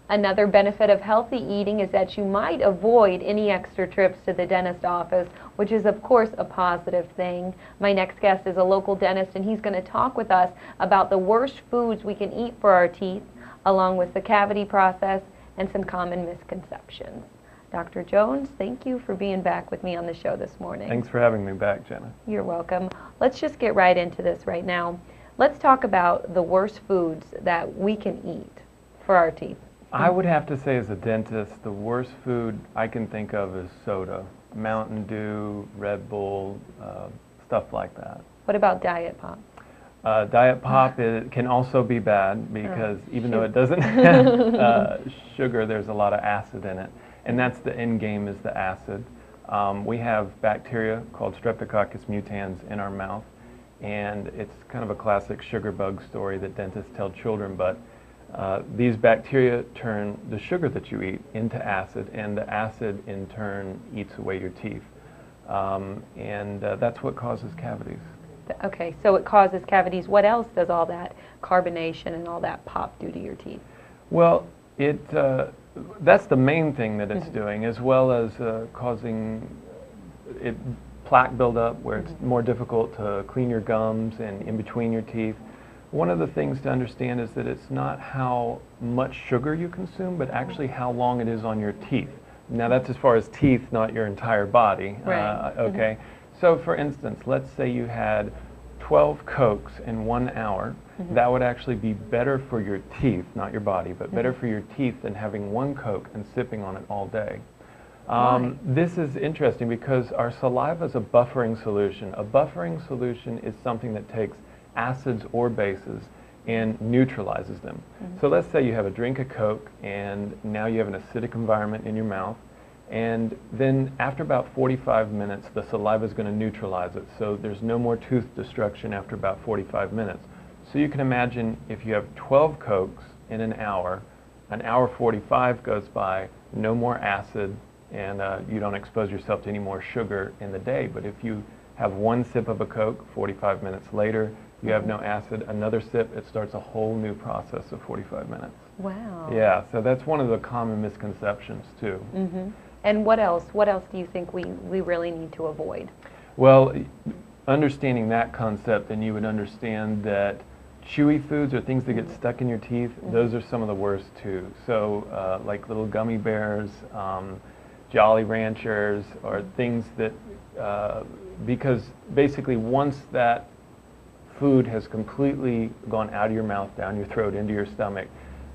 Another benefit of healthy eating is that you might avoid any extra trips to the dentist office, which is of course a positive thing. My next guest is a local dentist, and he's going to talk with us about the worst foods we can eat for our teeth, along with the cavity process and some common misconceptions. Dr. Jones, thank you for being back with me on the show this morning. Thanks for having me back, Jenna. You're welcome. Let's just get right into this right now. Let's talk about the worst foods that we can eat for our teeth. I would have to say, as a dentist, the worst food I can think of is soda. Mountain Dew, Red Bull, stuff like that. What about Diet Pop? Diet Pop can also be bad because even though it doesn't have sugar, there's a lot of acid in it. And that's the end game, is the acid. We have bacteria called Streptococcus mutans in our mouth, and it's kind of a classic sugar bug story that dentists tell children, but these bacteria turn the sugar that you eat into acid, and the acid in turn eats away your teeth. That's what causes cavities. Okay, so it causes cavities. What else does all that carbonation and all that pop do to your teeth? Well, that's the main thing that it's doing, as well as causing plaque buildup, where it's more difficult to clean your gums and in between your teeth. One of the things to understand is that it's not how much sugar you consume, but actually how long it is on your teeth. Now that's as far as teeth, not your entire body. Right. Okay. So for instance, let's say you had 12 Cokes in 1 hour. That would actually be better for your teeth, not your body, but better for your teeth than having 1 Coke and sipping on it all day. This is interesting because our saliva is a buffering solution. A buffering solution is something that takes acids or bases and neutralizes them. So let's say you have a drink of Coke and now you have an acidic environment in your mouth, and then after about 45 minutes the saliva is going to neutralize it, so there's no more tooth destruction after about 45 minutes. So you can imagine if you have 12 Cokes in an hour 45 goes by, no more acid, and you don't expose yourself to any more sugar in the day. But if you have 1 sip of a Coke, 45 minutes later you have no acid, another sip, it starts a whole new process of 45 minutes. Wow. Yeah, so that's one of the common misconceptions too. And what else? What else do you think we really need to avoid? Well, understanding that concept, then you would understand that chewy foods or things that get stuck in your teeth, those are some of the worst too. So like little gummy bears, Jolly Ranchers, or things that, because basically once that food has completely gone out of your mouth, down your throat, into your stomach,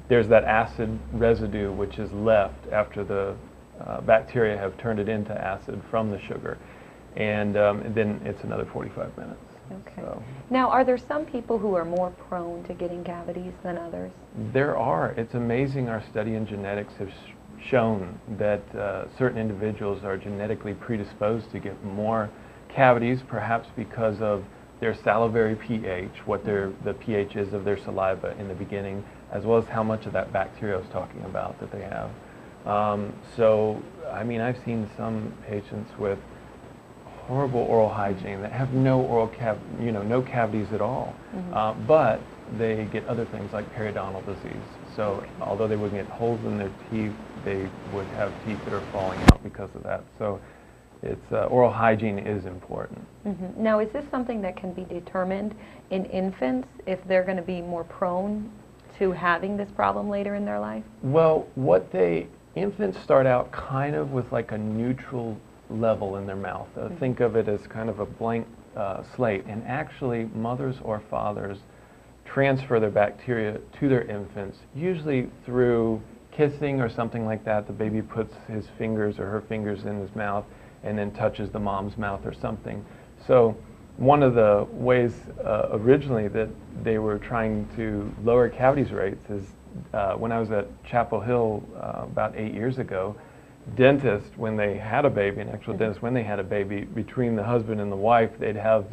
there's that acid residue which is left after the bacteria have turned it into acid from the sugar, and then it's another 45 minutes. Okay. So. Now, are there some people who are more prone to getting cavities than others? There are. It's amazing. Our study in genetics has shown that certain individuals are genetically predisposed to get more cavities, perhaps because of their salivary pH, what the pH is of their saliva in the beginning, as well as how much of that bacteria I was talking about that they have. So, I mean, I've seen some patients with horrible oral hygiene that have no no cavities at all, but they get other things like periodontal disease. So, although they wouldn't get holes in their teeth, they would have teeth that are falling out because of that. So, it's oral hygiene is important. Now, is this something that can be determined in infants if they're going to be more prone to having this problem later in their life? Well, infants start out kind of with like a neutral level in their mouth. Think of it as kind of a blank slate, and actually mothers or fathers transfer their bacteria to their infants, usually through kissing or something like that. The baby puts his fingers or her fingers in his mouth and then touches the mom's mouth or something. So one of the ways originally that they were trying to lower cavities rates is when I was at Chapel Hill about 8 years ago, dentists, when they had a baby, an actual dentist, when they had a baby, between the husband and the wife, they'd have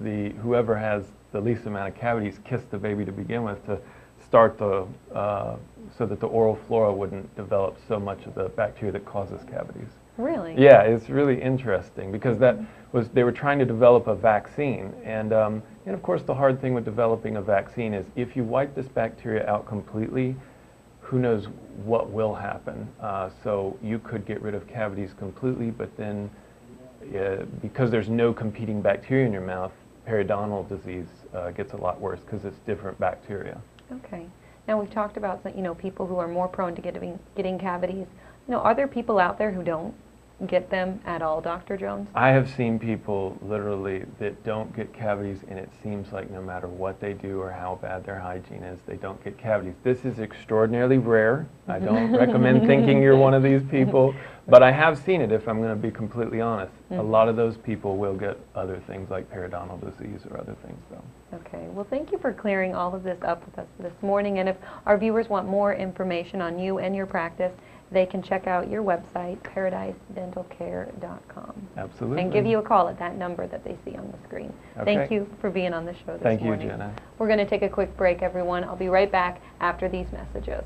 whoever has the least amount of cavities kiss the baby to begin with, to start so that the oral flora wouldn't develop so much of the bacteria that causes cavities. Really? Yeah, it's really interesting because they were trying to develop a vaccine, and of course the hard thing with developing a vaccine is if you wipe this bacteria out completely, who knows what will happen. So you could get rid of cavities completely, but then because there's no competing bacteria in your mouth, periodontal disease gets a lot worse because it's different bacteria. Okay. Now we've talked about, you know, people who are more prone to getting cavities. You know, are there people out there who don't get them at all, Dr. Jones? I have seen people literally that don't get cavities, and it seems like no matter what they do or how bad their hygiene is, they don't get cavities. This is extraordinarily rare. I don't recommend thinking you're one of these people, but I have seen it, if I'm going to be completely honest. A lot of those people will get other things like periodontal disease or other things, though. Okay. Well, thank you for clearing all of this up with us this morning. And if our viewers want more information on you and your practice, they can check out your website, paradisedentalcare.com. Absolutely. And give you a call at that number that they see on the screen. Okay. Thank you for being on the show this Thank you, morning. Jenna. We're going to take a quick break, everyone. I'll be right back after these messages.